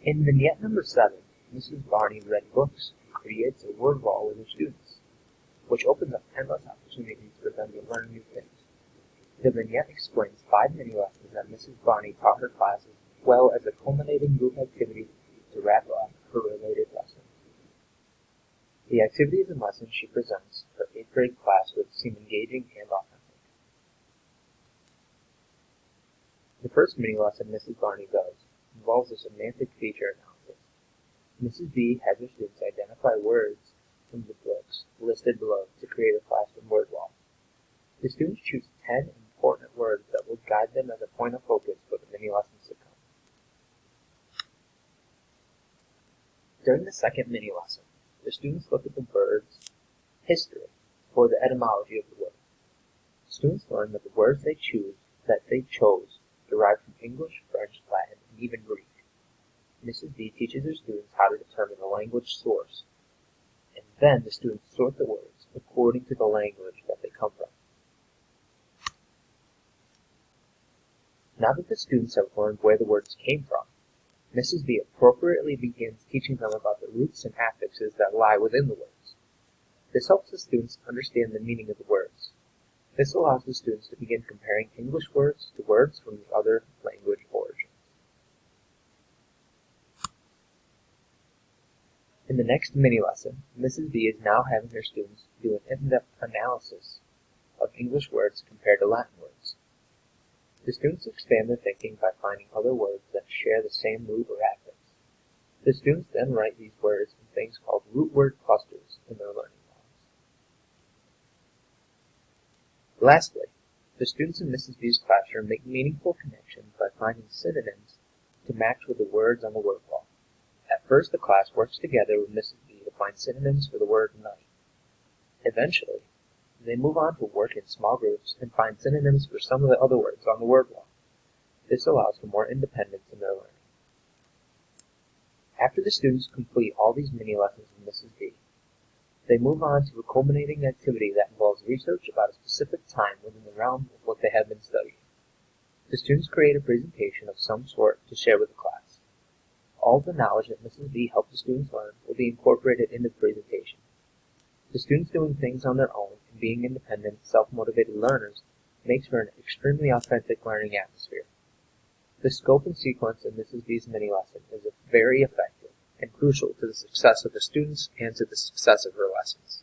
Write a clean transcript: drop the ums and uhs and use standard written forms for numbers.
In Vignette number 7, Mrs. Barney read books and creates a word wall with her students, which opens up endless opportunities for them to learn new things. The vignette explains 5 mini-lessons that Mrs. Barney taught her classes, as well as a culminating group activity to wrap up her related lessons. The activities and lessons she presents her 8th grade class would seem engaging and authentic. The first mini-lesson Mrs. Barney does involves a semantic feature analysis. Mrs. B has her students identify words from the books listed below to create a classroom word wall. The students choose 10 important words that will guide them as a point of focus for the mini-lessons to come. During the second mini-lesson, the students look at the word's history, or the etymology of the word. Students learn that the words they chose derive from English, French, Latin, and even Greek. Mrs. B teaches her students how to determine the language source, and then the students sort the words according to the language that they come from. Now that the students have learned where the words came from, Mrs. B appropriately begins teaching them about the roots and affixes that lie within the words. This helps the students understand the meaning of the words. This allows the students to begin comparing English words to words from the other language origins. In the next mini-lesson, Mrs. B is now having her students do an in-depth analysis of English words compared to Latin words. The students expand their thinking by finding other words that share the same root or affix. The students then write these words in things called root word clusters in their learning logs. Lastly, the students in Mrs. B's classroom make meaningful connections by finding synonyms to match with the words on the word wall. At first, the class works together with Mrs. B to find synonyms for the word night. Eventually, they move on to work in small groups and find synonyms for some of the other words on the word wall. This allows for more independence in their learning. After the students complete all these mini-lessons with Mrs. B, they move on to a culminating activity that involves research about a specific time within the realm of what they have been studying. The students create a presentation of some sort to share with the class. All the knowledge that Mrs. B helped the students learn will be incorporated into the presentation. The students doing things on their own and being independent, self-motivated learners makes for an extremely authentic learning atmosphere. The scope and sequence in Mrs. B's mini-lesson is very effective and crucial to the success of the students and to the success of her lessons.